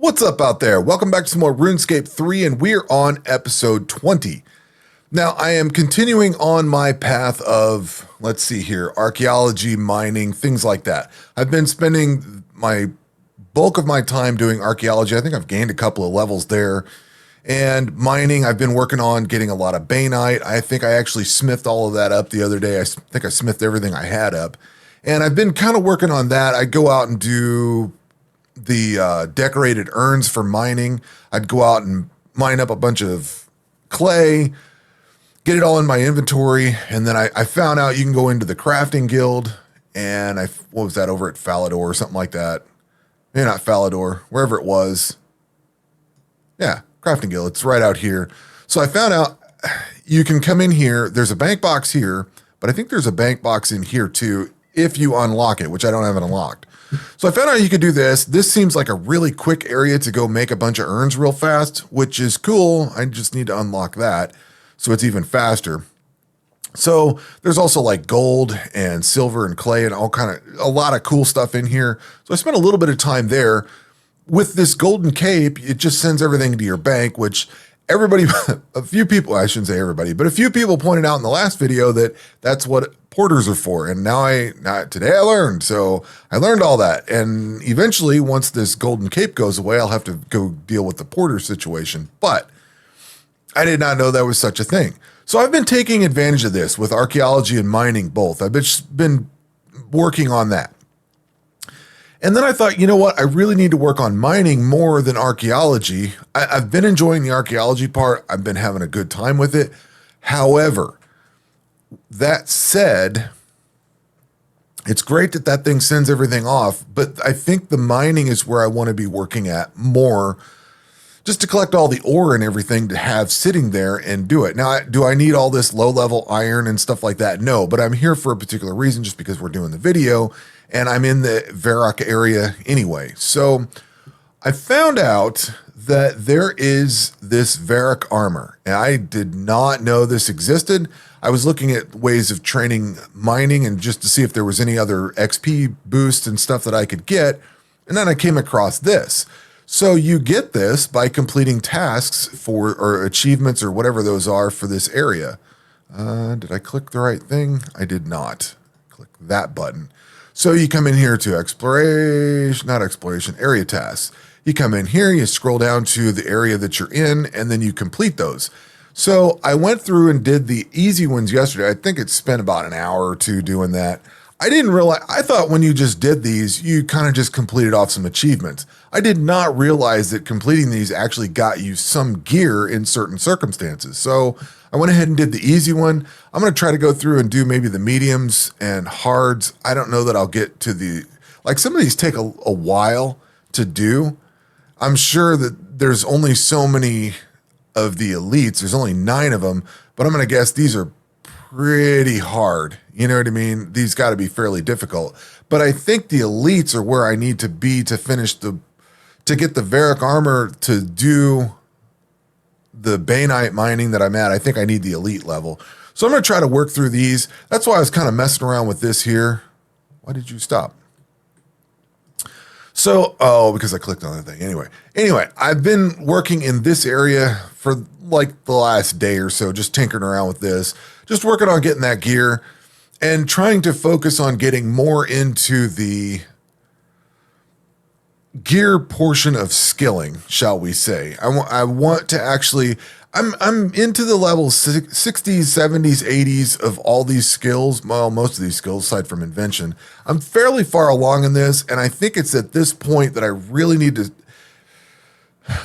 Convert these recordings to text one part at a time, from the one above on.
What's up out there? Welcome back to some more Runescape 3, and we're on episode 20. Now, I am continuing on my path of, let's see here, archaeology, mining, things like that. I've been spending my bulk of my time doing archaeology. I think I've gained a couple of levels there. And mining, I've been working on getting a lot of bainite. I think I actually smithed all of that up the other day. I think I smithed everything I had up. And I've been kind of working on that. I go out and do the decorated urns for mining. I'd go out and mine up a bunch of clay, get it all in my inventory, and then I found out you can go into the crafting guild, and what was that, over at Falador or something like that? Maybe not Falador, wherever it was. Yeah, crafting guild, it's right out here. So I found out you can come in here, there's a bank box here, but I think there's a bank box in here too, if you unlock it, which I don't have it unlocked. So I found out you could do this. This seems like a really quick area to go make a bunch of urns real fast, which is cool. I just need to unlock that so it's even faster. So there's also like gold and silver and clay and a lot of cool stuff in here. So I spent a little bit of time there. With this golden cape, it just sends everything to your bank, which everybody, a few people, I shouldn't say everybody, but a few people pointed out in the last video that that's what porters are for. And today I learned. So I learned all that. And eventually, once this golden cape goes away, I'll have to go deal with the porter situation. But I did not know that was such a thing. So I've been taking advantage of this with archaeology and mining both. I've been working on that. And then I thought, you know what? I really need to work on mining more than archaeology. I've been enjoying the archaeology part. I've been having a good time with it. However, that said, it's great that that thing sends everything off, but I think the mining is where I want to be working at more, just to collect all the ore and everything to have sitting there and do it. Now, do I need all this low-level iron and stuff like that? No, but I'm here for a particular reason, just because we're doing the video, and I'm in the Varrock area anyway. So I found out that there is this Varrock armor, and I did not know this existed. I was looking at ways of training mining and just to see if there was any other XP boosts and stuff that I could get, and then I came across this. So you get this by completing tasks or achievements or whatever those are for this area. Did I click the right thing? I did not. Click that button. So you come in here to area tasks. You come in here, you scroll down to the area that you're in, and then you complete those. So I went through and did the easy ones yesterday. I think it spent about an hour or two doing that. I didn't realize, I thought when you just did these, you kind of just completed off some achievements. I did not realize that completing these actually got you some gear in certain circumstances. So I went ahead and did the easy one. I'm going to try to go through and do maybe the mediums and hards. I don't know that I'll get to some of these take a while to do. I'm sure that there's only so many of the elites. There's only 9 of them, but I'm going to guess these are pretty hard. You know what I mean? These got to be fairly difficult, but I think the elites are where I need to be to finish to get the Varrock armor to do the bainite mining that I'm at. I think I need the elite level. So I'm going to try to work through these. That's why I was kind of messing around with this here. Why did you stop? So, because I clicked on the thing. Anyway, I've been working in this area for like the last day or so, just tinkering around with this, just working on getting that gear and trying to focus on getting more into the gear portion of skilling, shall we say. I want to actually, I'm into the levels 60s, 70s, 80s of all these skills. Well, most of these skills aside from invention. I'm fairly far along in this, and I think it's at this point that I really need to,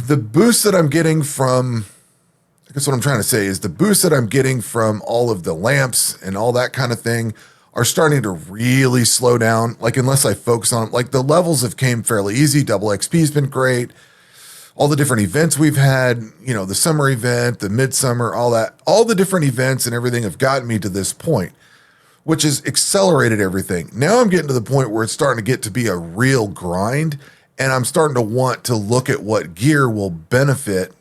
the boost that I'm getting from, I guess what I'm trying to say is the boost that I'm getting from all of the lamps and all that kind of thing are starting to really slow down. Like, unless I focus on, like, the levels have came fairly easy. Double XP has been great. All the different events we've had, you know, the summer event, the midsummer, all that, all the different events and everything have gotten me to this point, which has accelerated everything. Now I'm getting to the point where it's starting to get to be a real grind, and I'm starting to want to look at what gear will benefit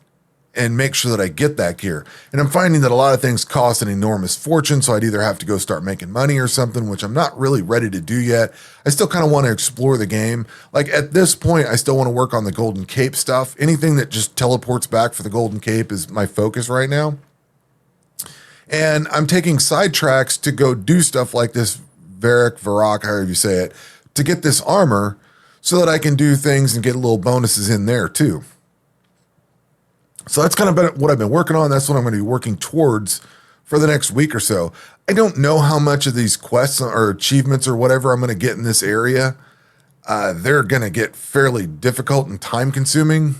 and make sure that I get that gear. And I'm finding that a lot of things cost an enormous fortune, so I'd either have to go start making money or something, which I'm not really ready to do yet. I still kind of want to explore the game. Like at this point, I still want to work on the Golden Cape stuff. Anything that just teleports back for the Golden Cape is my focus right now. And I'm taking sidetracks to go do stuff like this Varrock, however you say it, to get this armor so that I can do things and get little bonuses in there too. So that's kind of what I've been working on. That's what I'm going to be working towards for the next week or so. I don't know how much of these quests or achievements or whatever I'm going to get in this area. They're going to get fairly difficult and time consuming.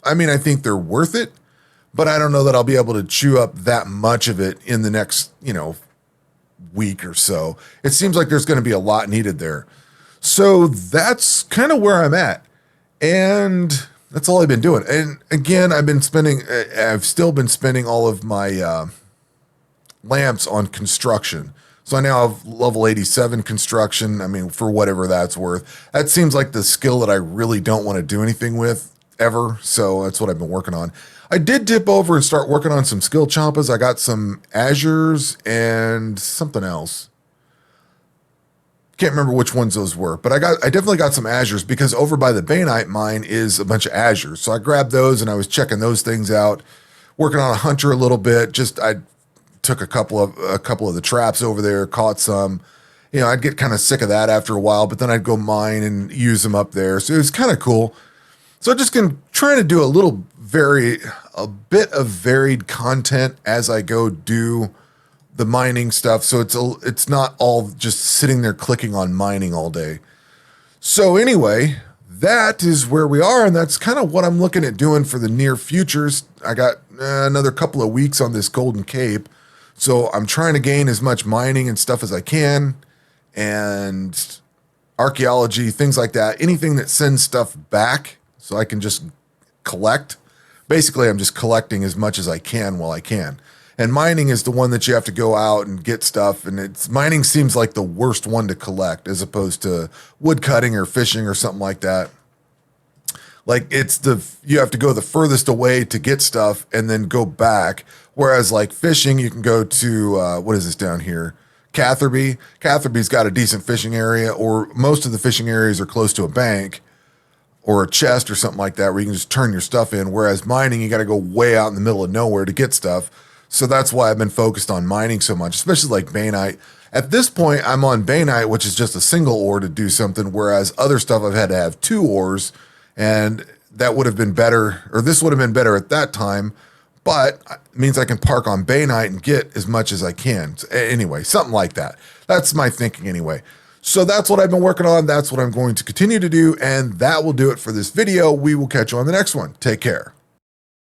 I mean, I think they're worth it, but I don't know that I'll be able to chew up that much of it in the next, week or so. It seems like there's going to be a lot needed there. So that's kind of where I'm at. And that's all I've been doing. And again, I've still been spending all of my lamps on construction. So I now have level 87 construction. I mean, for whatever that's worth. That seems like the skill that I really don't want to do anything with ever. So that's what I've been working on. I did dip over and start working on some skill champas. I got some Azures and something else. Can't remember which ones those were, but I definitely got some Azures because over by the Bainite mine is a bunch of Azures. So I grabbed those and I was checking those things out, working on a hunter a little bit. I took a couple of the traps over there, caught some. I'd get kind of sick of that after a while, but then I'd go mine and use them up there. So it was kind of cool. So I just been trying to do a bit of varied content as I go do the mining stuff. So it's not all just sitting there clicking on mining all day. So anyway, that is where we are. And that's kind of what I'm looking at doing for the near futures. I got another couple of weeks on this Golden Cape. So I'm trying to gain as much mining and stuff as I can, and archaeology, things like that. Anything that sends stuff back so I can just collect. Basically, I'm just collecting as much as I can while I can. And mining is the one that you have to go out and get stuff. And mining seems like the worst one to collect as opposed to wood cutting or fishing or something like that. Like you have to go the furthest away to get stuff and then go back. Whereas like fishing, you can go to, what is this down here? Catherby. Catherby's got a decent fishing area, or most of the fishing areas are close to a bank or a chest or something like that where you can just turn your stuff in. Whereas mining, you got to go way out in the middle of nowhere to get stuff. So that's why I've been focused on mining so much, especially like Bainite. At this point, I'm on Bainite, which is just a single ore to do something, whereas other stuff I've had to have 2 ores, and that would have been better, or this would have been better at that time, but it means I can park on Bainite and get as much as I can. So anyway, something like that. That's my thinking anyway. So that's what I've been working on. That's what I'm going to continue to do, and that will do it for this video. We will catch you on the next one. Take care.